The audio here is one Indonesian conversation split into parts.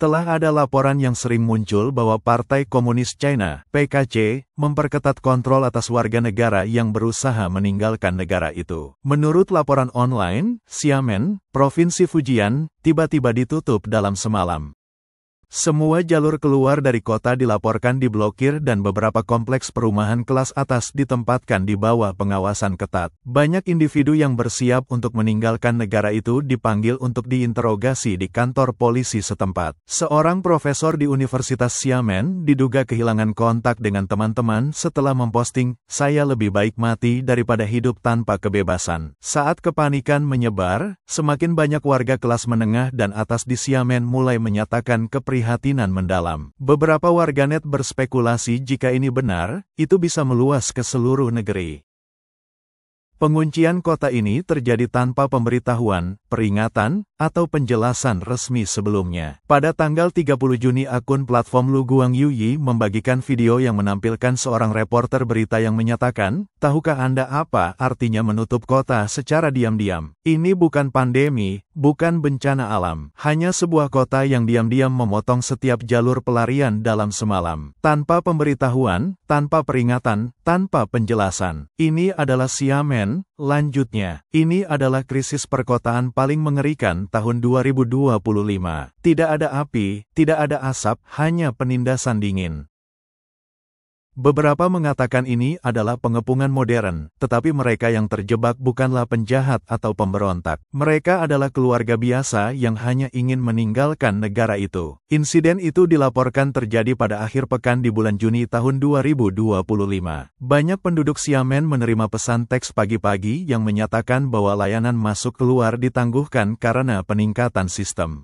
Setelah ada laporan yang sering muncul bahwa Partai Komunis China, PKC, memperketat kontrol atas warga negara yang berusaha meninggalkan negara itu. Menurut laporan online, Xiamen, Provinsi Fujian, tiba-tiba ditutup dalam semalam. Semua jalur keluar dari kota dilaporkan diblokir dan beberapa kompleks perumahan kelas atas ditempatkan di bawah pengawasan ketat. Banyak individu yang bersiap untuk meninggalkan negara itu dipanggil untuk diinterogasi di kantor polisi setempat. Seorang profesor di Universitas Xiamen diduga kehilangan kontak dengan teman-teman setelah memposting, "Saya lebih baik mati daripada hidup tanpa kebebasan." Saat kepanikan menyebar, semakin banyak warga kelas menengah dan atas di Xiamen mulai menyatakan keprihatinan mendalam. Beberapa warganet berspekulasi jika ini benar, itu bisa meluas ke seluruh negeri. Penguncian kota ini terjadi tanpa pemberitahuan, peringatan, atau penjelasan resmi sebelumnya. Pada tanggal 30 Juni akun platform Luguang Yuyi membagikan video yang menampilkan seorang reporter berita yang menyatakan, "Tahukah Anda apa artinya menutup kota secara diam-diam? Ini bukan pandemi, bukan bencana alam. Hanya sebuah kota yang diam-diam memotong setiap jalur pelarian dalam semalam. Tanpa pemberitahuan, tanpa peringatan, tanpa penjelasan. Ini adalah Xiamen." Lanjutnya, ini adalah krisis perkotaan paling mengerikan tahun 2025. Tidak ada api, tidak ada asap, hanya penindasan dingin. Beberapa mengatakan ini adalah pengepungan modern, tetapi mereka yang terjebak bukanlah penjahat atau pemberontak. Mereka adalah keluarga biasa yang hanya ingin meninggalkan negara itu. Insiden itu dilaporkan terjadi pada akhir pekan di bulan Juni tahun 2025. Banyak penduduk Xiamen menerima pesan teks pagi-pagi yang menyatakan bahwa layanan masuk keluar ditangguhkan karena peningkatan sistem.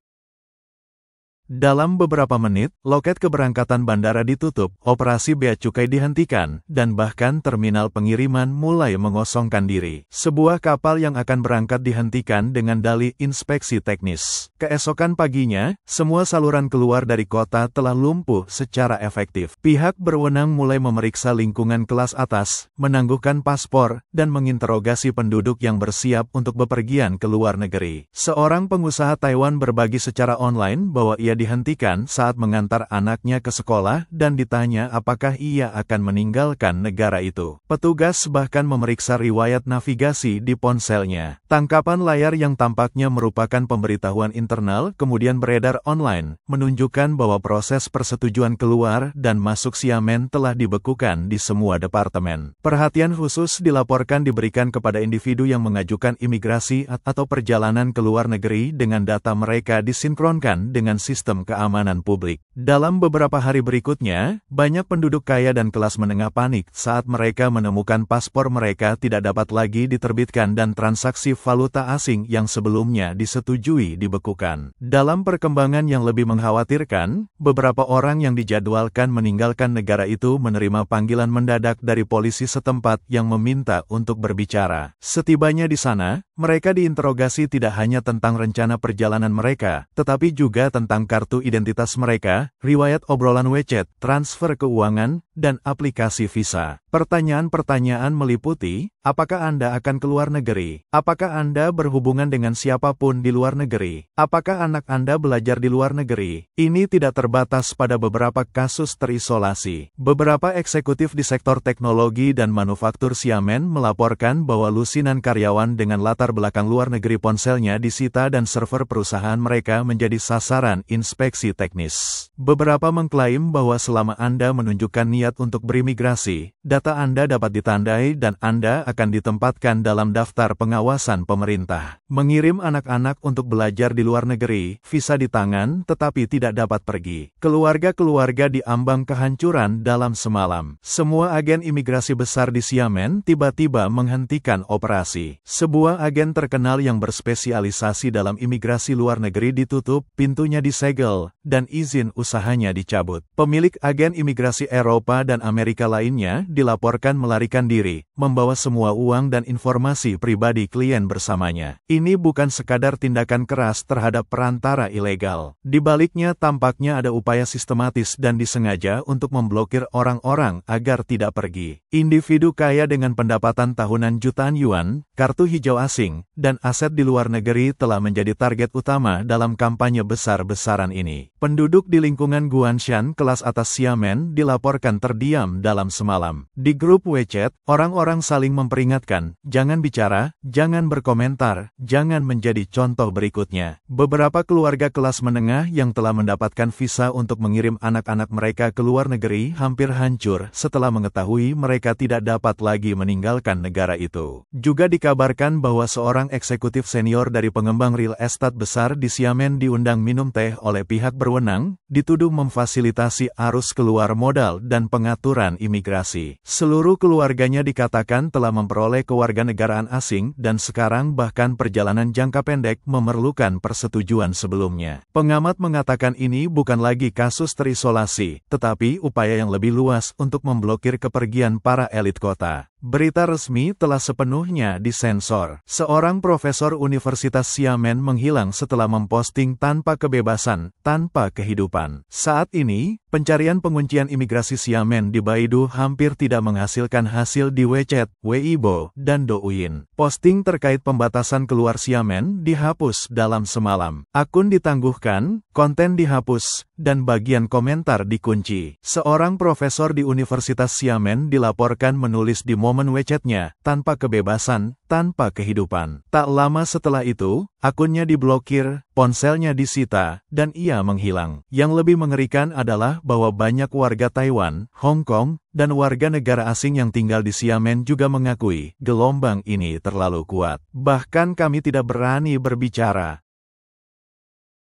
Dalam beberapa menit, loket keberangkatan bandara ditutup, operasi bea cukai dihentikan, dan bahkan terminal pengiriman mulai mengosongkan diri. Sebuah kapal yang akan berangkat dihentikan dengan dalih inspeksi teknis. Keesokan paginya, semua saluran keluar dari kota telah lumpuh secara efektif. Pihak berwenang mulai memeriksa lingkungan kelas atas, menangguhkan paspor, dan menginterogasi penduduk yang bersiap untuk bepergian ke luar negeri. Seorang pengusaha Taiwan berbagi secara online bahwa ia dihentikan saat mengantar anaknya ke sekolah dan ditanya apakah ia akan meninggalkan negara itu. Petugas bahkan memeriksa riwayat navigasi di ponselnya. Tangkapan layar yang tampaknya merupakan pemberitahuan internal kemudian beredar online, menunjukkan bahwa proses persetujuan keluar dan masuk Xiamen telah dibekukan di semua departemen. Perhatian khusus dilaporkan diberikan kepada individu yang mengajukan imigrasi atau perjalanan ke luar negeri dengan data mereka disinkronkan dengan sistem keamanan publik. Dalam beberapa hari berikutnya, banyak penduduk kaya dan kelas menengah panik saat mereka menemukan paspor mereka tidak dapat lagi diterbitkan dan transaksi valuta asing yang sebelumnya disetujui dibekukan. Dalam perkembangan yang lebih mengkhawatirkan, beberapa orang yang dijadwalkan meninggalkan negara itu menerima panggilan mendadak dari polisi setempat yang meminta untuk berbicara. Setibanya di sana, mereka diinterogasi tidak hanya tentang rencana perjalanan mereka, tetapi juga tentang kartu identitas mereka, riwayat obrolan WeChat, transfer keuangan, dan aplikasi visa. Pertanyaan-pertanyaan meliputi, apakah Anda akan keluar negeri? Apakah Anda berhubungan dengan siapapun di luar negeri? Apakah anak Anda belajar di luar negeri? Ini tidak terbatas pada beberapa kasus terisolasi. Beberapa eksekutif di sektor teknologi dan manufaktur Xiamen melaporkan bahwa lusinan karyawan dengan latar belakang luar negeri ponselnya disita dan server perusahaan mereka menjadi sasaran inspeksi teknis. Beberapa mengklaim bahwa selama Anda menunjukkan niat untuk berimigrasi, data Anda dapat ditandai dan Anda akan ditempatkan dalam daftar pengawasan pemerintah. Mengirim anak-anak untuk belajar di luar negeri, visa di tangan tetapi tidak dapat pergi. Keluarga-keluarga diambang kehancuran dalam semalam. Semua agen imigrasi besar di Xiamen tiba-tiba menghentikan operasi. Sebuah agen terkenal yang berspesialisasi dalam imigrasi luar negeri ditutup, pintunya disegel, dan izin usahanya dicabut. Pemilik agen imigrasi Eropa dan Amerika lainnya dilaporkan melarikan diri, membawa semua uang dan informasi pribadi klien bersamanya. Ini bukan sekadar tindakan keras terhadap perantara ilegal. Di baliknya tampaknya ada upaya sistematis dan disengaja untuk memblokir orang-orang agar tidak pergi. Individu kaya dengan pendapatan tahunan jutaan yuan, kartu hijau asing, dan aset di luar negeri telah menjadi target utama dalam kampanye besar-besaran ini. Penduduk di lingkungan Guanshan kelas atas Xiamen dilaporkan terdiam dalam semalam. Di grup WeChat, orang-orang saling memperingatkan, jangan bicara, jangan berkomentar, jangan menjadi contoh berikutnya. Beberapa keluarga kelas menengah yang telah mendapatkan visa untuk mengirim anak-anak mereka ke luar negeri hampir hancur setelah mengetahui mereka tidak dapat lagi meninggalkan negara itu. Juga dikabarkan bahwa seorang eksekutif senior dari pengembang real estate besar di Xiamen diundang minum teh oleh pihak berwenang, dituduh memfasilitasi arus keluar modal dan pengaturan imigrasi. Seluruh keluarganya dikatakan telah memperoleh kewarganegaraan asing dan sekarang bahkan perjalanan jangka pendek memerlukan persetujuan sebelumnya. Pengamat mengatakan ini bukan lagi kasus terisolasi, tetapi upaya yang lebih luas untuk memblokir kepergian para elit kota. Berita resmi telah sepenuhnya disensor. Seorang profesor Universitas Xiamen menghilang setelah memposting tanpa kebebasan, tanpa kehidupan. Saat ini, pencarian penguncian imigrasi Xiamen di Baidu hampir tidak menghasilkan hasil di WeChat, Weibo, dan Douyin. Posting terkait pembatasan keluar Xiamen dihapus dalam semalam. Akun ditangguhkan, konten dihapus, dan bagian komentar dikunci. Seorang profesor di Universitas Xiamen dilaporkan menulis di momen WeChat-nya, tanpa kebebasan, tanpa kehidupan. Tak lama setelah itu, akunnya diblokir, ponselnya disita, dan ia menghilang. Yang lebih mengerikan adalah bahwa banyak warga Taiwan, Hong Kong, dan warga negara asing yang tinggal di Xiamen juga mengakui, gelombang ini terlalu kuat. Bahkan kami tidak berani berbicara.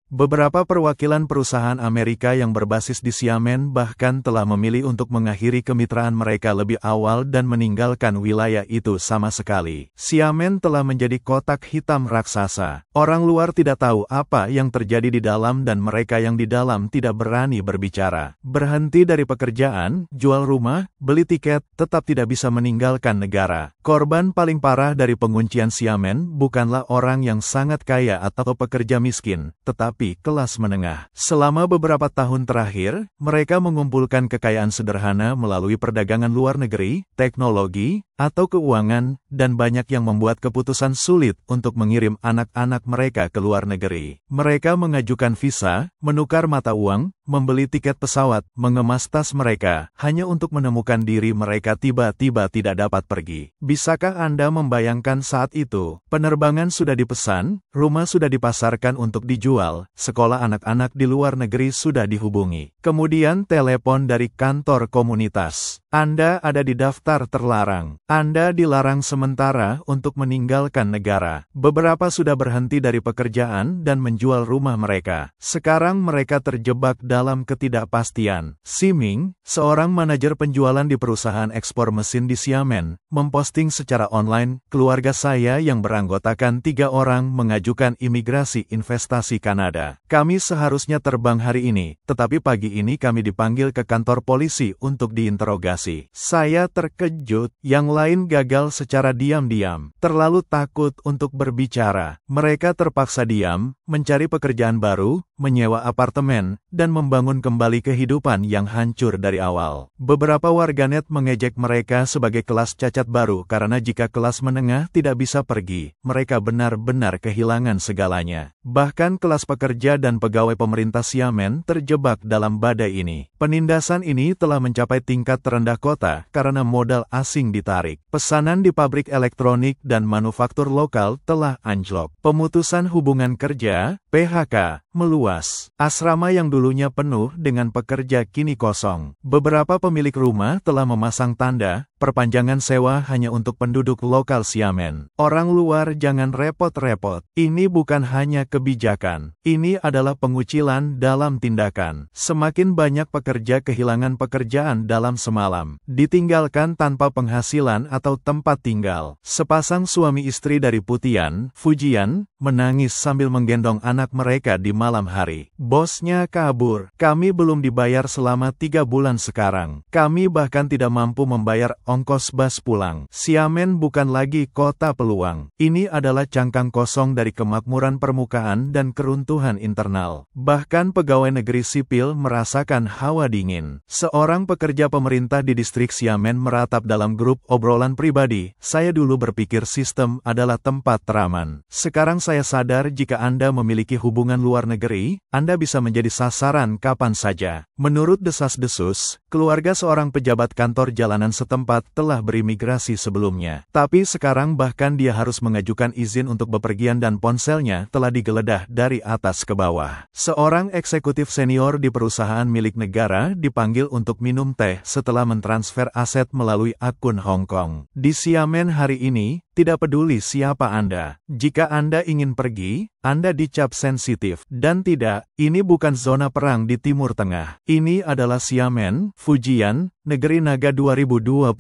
Beberapa perwakilan perusahaan Amerika yang berbasis di Xiamen bahkan telah memilih untuk mengakhiri kemitraan mereka lebih awal dan meninggalkan wilayah itu sama sekali. Xiamen telah menjadi kotak hitam raksasa. Orang luar tidak tahu apa yang terjadi di dalam dan mereka yang di dalam tidak berani berbicara. Berhenti dari pekerjaan, jual rumah, beli tiket, tetap tidak bisa meninggalkan negara. Korban paling parah dari penguncian Xiamen bukanlah orang yang sangat kaya atau pekerja miskin, tetapi kelas menengah. Selama beberapa tahun terakhir, mereka mengumpulkan kekayaan sederhana melalui perdagangan luar negeri, teknologi, atau keuangan, dan banyak yang membuat keputusan sulit untuk mengirim anak-anak mereka ke luar negeri. Mereka mengajukan visa, menukar mata uang, membeli tiket pesawat, mengemas tas mereka, hanya untuk menemukan diri mereka tiba-tiba tidak dapat pergi. Bisakah Anda membayangkan saat itu? Penerbangan sudah dipesan, rumah sudah dipasarkan untuk dijual, sekolah anak-anak di luar negeri sudah dihubungi. Kemudian telepon dari kantor komunitas. Anda ada di daftar terlarang. Anda dilarang sementara untuk meninggalkan negara. Beberapa sudah berhenti dari pekerjaan dan menjual rumah mereka. Sekarang mereka terjebak dalam ketidakpastian. Siming, seorang manajer penjualan di perusahaan ekspor mesin di Xiamen, memposting secara online, keluarga saya yang beranggotakan 3 orang mengajukan imigrasi investasi Kanada. Kami seharusnya terbang hari ini, tetapi pagi ini kami dipanggil ke kantor polisi untuk diinterogasi. Saya terkejut, yang lain gagal secara diam-diam, terlalu takut untuk berbicara. Mereka terpaksa diam, mencari pekerjaan baru, menyewa apartemen, dan membangun kembali kehidupan yang hancur dari awal. Beberapa warganet mengejek mereka sebagai kelas cacat baru karena jika kelas menengah tidak bisa pergi, mereka benar-benar kehilangan segalanya. Bahkan kelas pekerja dan pegawai pemerintah Xiamen terjebak dalam badai ini. Penindasan ini telah mencapai tingkat terendah kota karena modal asing ditarik. Pesanan di pabrik elektronik dan manufaktur lokal telah anjlok. Pemutusan hubungan kerja, PHK, meluas. Asrama yang dulunya penuh dengan pekerja kini kosong. Beberapa pemilik rumah telah memasang tanda, perpanjangan sewa hanya untuk penduduk lokal Xiamen. Orang luar jangan repot-repot. Ini bukan hanya kebijakan. Ini adalah pengucilan dalam tindakan. Semakin banyak pekerja kehilangan pekerjaan dalam semalam. Ditinggalkan tanpa penghasilan atau tempat tinggal. Sepasang suami istri dari Putian, Fujian, menangis sambil menggendong anak mereka di malam hari. Bosnya kabur. Kami belum dibayar selama 3 bulan sekarang. Kami bahkan tidak mampu membayar ongkos bus pulang. Xiamen bukan lagi kota peluang. Ini adalah cangkang kosong dari kemakmuran permukaan dan keruntuhan internal. Bahkan pegawai negeri sipil merasakan hawa dingin. Seorang pekerja pemerintah di distrik Xiamen meratap dalam grup obrolan Pengalaman pribadi, saya dulu berpikir sistem adalah tempat teraman. Sekarang saya sadar jika Anda memiliki hubungan luar negeri, Anda bisa menjadi sasaran kapan saja. Menurut desas-desus, keluarga seorang pejabat kantor jalanan setempat telah berimigrasi sebelumnya. Tapi sekarang bahkan dia harus mengajukan izin untuk bepergian dan ponselnya telah digeledah dari atas ke bawah. Seorang eksekutif senior di perusahaan milik negara dipanggil untuk minum teh setelah mentransfer aset melalui akun Hong Kong. Di Xiamen hari ini, tidak peduli siapa Anda. Jika Anda ingin pergi, Anda dicap sensitif. Dan tidak, ini bukan zona perang di Timur Tengah. Ini adalah Xiamen, Fujian, Negeri Naga 2025.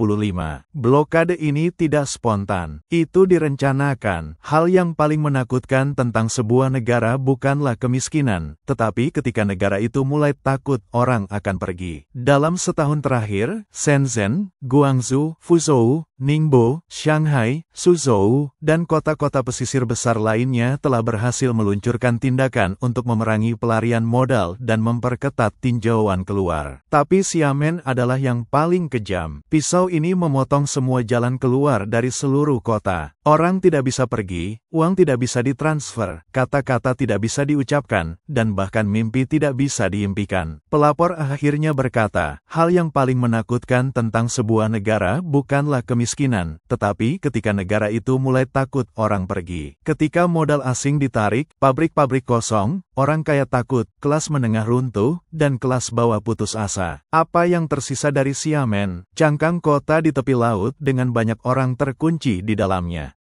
Blokade ini tidak spontan. Itu direncanakan. Hal yang paling menakutkan tentang sebuah negara bukanlah kemiskinan, tetapi ketika negara itu mulai takut orang akan pergi. Dalam setahun terakhir, Shenzhen, Guangzhou, Fuzhou, Ningbo, Shanghai, Suzhou, dan kota-kota pesisir besar lainnya telah berhasil meluncurkan tindakan untuk memerangi pelarian modal dan memperketat tinjauan keluar. Tapi Xiamen adalah yang paling kejam. Pisau ini memotong semua jalan keluar dari seluruh kota. Orang tidak bisa pergi, uang tidak bisa ditransfer, kata-kata tidak bisa diucapkan, dan bahkan mimpi tidak bisa diimpikan. Pelapor akhirnya berkata, hal yang paling menakutkan tentang sebuah negara bukanlah kemiskinan, tetapi ketika negara itu mulai takut orang pergi. Ketika modal asing ditarik, pabrik-pabrik kosong, orang kaya takut, kelas menengah runtuh, dan kelas bawah putus asa. Apa yang tersisa dari Xiamen? Cangkang kota di tepi laut dengan banyak orang terkunci di dalamnya.